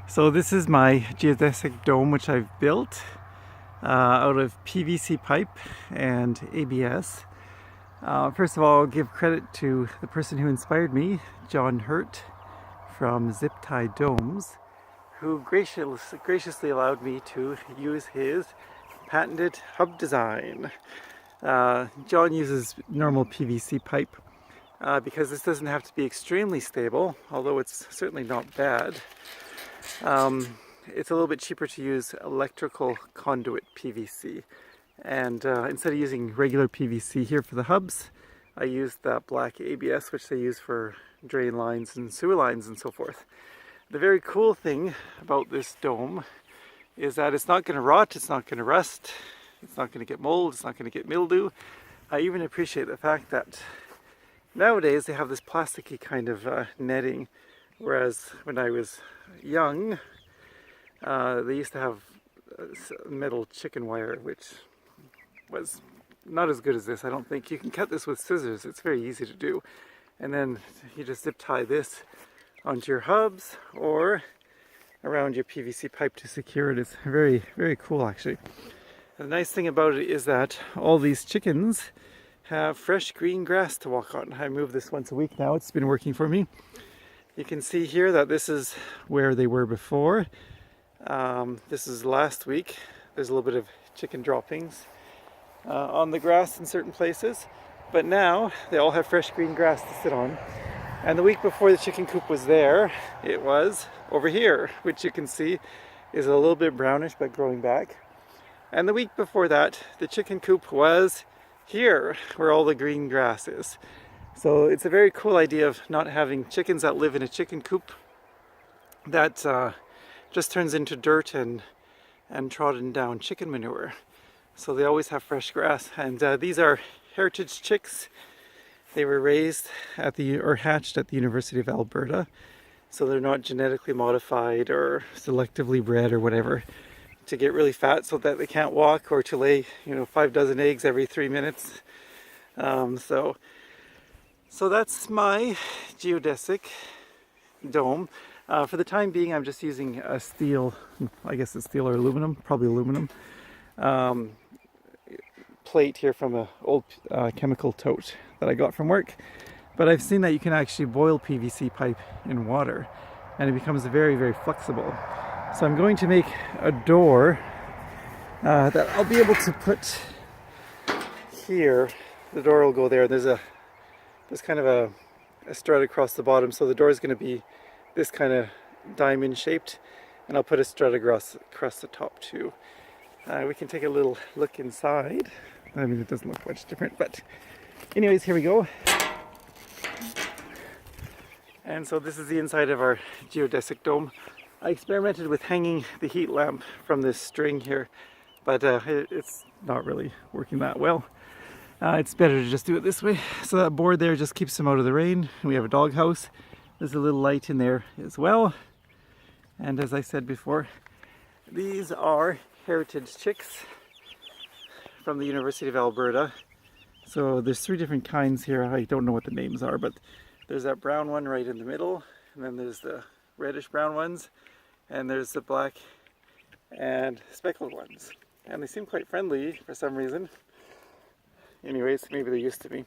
So this is my geodesic dome, which I've built out of PVC pipe and ABS. First of all, I'll give credit to the person who inspired me, John Hurt from Zip Tie Domes, who graciously allowed me to use his patented hub design. John uses normal PVC pipe because this doesn't have to be extremely stable, although it's certainly not bad. It's a little bit cheaper to use electrical conduit PVC, and instead of using regular PVC here for the hubs, I used that black ABS which they use for drain lines and sewer lines and so forth. The very cool thing about this dome is that it's not going to rot, it's not going to rust, it's not going to get mold, it's not going to get mildew. I even appreciate the fact that nowadays they have this plasticky kind of netting, whereas when I was young they used to have metal chicken wire, which was not as good as this. I don't think you can cut this with scissors. It's very easy to do, and then you just zip tie this onto your hubs or around your PVC pipe to secure it. It's very, very cool actually. And the nice thing about it is that all these chickens have fresh green grass to walk on. I move this once a week now. It's been working for me. You can see here that this is where they were before. This is last week. There's a little bit of chicken droppings on the grass in certain places, but now they all have fresh green grass to sit on. And the week before the chicken coop was there, it was over here, which you can see is a little bit brownish but growing back. And the week before that, the chicken coop was here, where all the green grass is. So it's a very cool idea of not having chickens that live in a chicken coop that just turns into dirt and trodden down chicken manure. So they always have fresh grass, and these are heritage chicks. They were raised at or hatched at the University of Alberta, so they're not genetically modified or selectively bred or whatever to get really fat so that they can't walk or to lay 5 dozen eggs every 3 minutes. So that's my geodesic dome. For the time being, I'm just using a steel, I guess it's steel or aluminum, probably aluminum, plate here from an old chemical tote that I got from work. But I've seen that you can actually boil PVC pipe in water and it becomes very, very flexible. So I'm going to make a door that I'll be able to put here. The door will go there. There's kind of a strut across the bottom, so the door is going to be this kind of diamond shaped, and I'll put a strut across the top too. We can take a little look inside. I mean, it doesn't look much different, but anyways, here we go. And so this is the inside of our geodesic dome. I experimented with hanging the heat lamp from this string here, but it's not really working that well. It's better to just do it this way. So that board there just keeps them out of the rain. We have a dog house. There's a little light in there as well. And as I said before, these are heritage chicks from the University of Alberta. So there's 3 different kinds here. I don't know what the names are, but there's that brown one right in the middle, and then there's the reddish brown ones, and there's the black and speckled ones. And they seem quite friendly for some reason. Anyways, maybe they're used to me.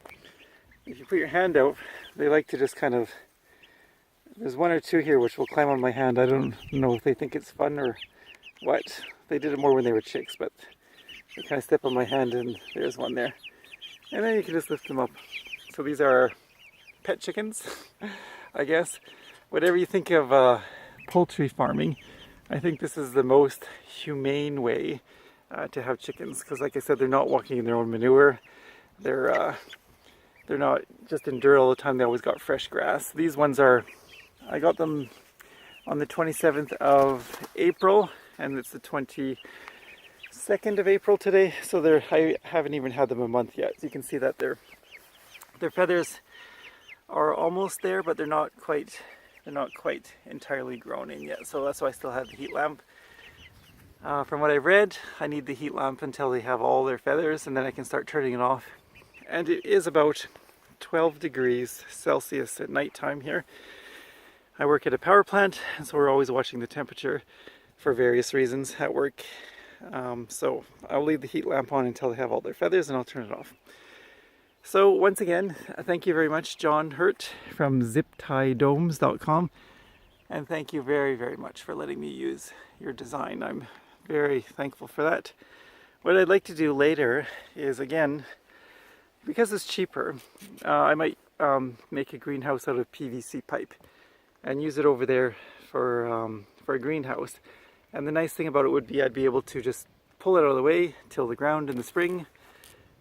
If you put your hand out, they like to just kind of, there's 1 or 2 here which will climb on my hand. I don't know if they think it's fun or what. They did it more when they were chicks, but they kind of step on my hand, and there's one there. And then you can just lift them up. So these are pet chickens, I guess. Whatever you think of poultry farming, I think this is the most humane way to have chickens, because like I said, they're not walking in their own manure. They're not just in dirt all the time. They always got fresh grass. These ones I got them on the 27th of April, and it's the 22nd of April today. So I haven't even had them a month yet. So you can see that their feathers are almost there, but they're not quite entirely grown in yet. So that's why I still have the heat lamp. From what I've read, I need the heat lamp until they have all their feathers, and then I can start turning it off. And it is about 12 degrees Celsius at nighttime here. I work at a power plant, so we're always watching the temperature for various reasons at work. So I'll leave the heat lamp on until they have all their feathers and I'll turn it off. So once again, thank you very much, John Hurt from ziptiedomes.com. And thank you very, very much for letting me use your design. I'm very thankful for that. What I'd like to do later is, again, because it's cheaper, I might make a greenhouse out of PVC pipe and use it over there for a greenhouse. And the nice thing about it would be I'd be able to just pull it out of the way, till the ground in the spring,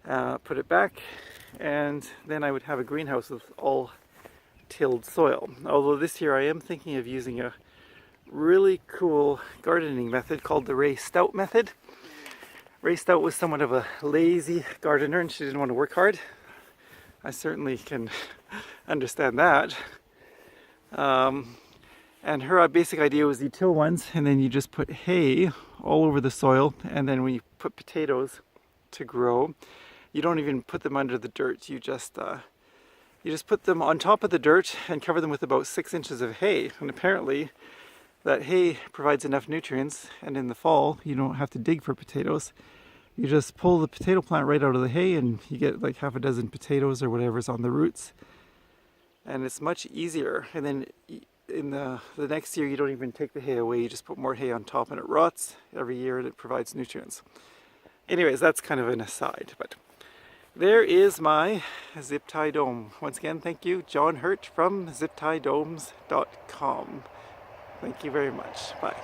put it back, and then I would have a greenhouse with all tilled soil. Although this year I am thinking of using a really cool gardening method called the Ray Stout method. Ray Stout was somewhat of a lazy gardener and she didn't want to work hard. I certainly can understand that. And her basic idea was you till once and then you just put hay all over the soil, and then when you put potatoes to grow, you don't even put them under the dirt. You just put them on top of the dirt and cover them with about 6 inches of hay. And apparently that hay provides enough nutrients, and in the fall you don't have to dig for potatoes. You just pull the potato plant right out of the hay and you get like half a dozen potatoes or whatever's on the roots. And it's much easier. And then in the next year you don't even take the hay away, you just put more hay on top and it rots every year and it provides nutrients. Anyways, that's kind of an aside, but there is my zip tie dome. Once again, thank you, John Hurt from ziptiedomes.com. Thank you very much. Bye.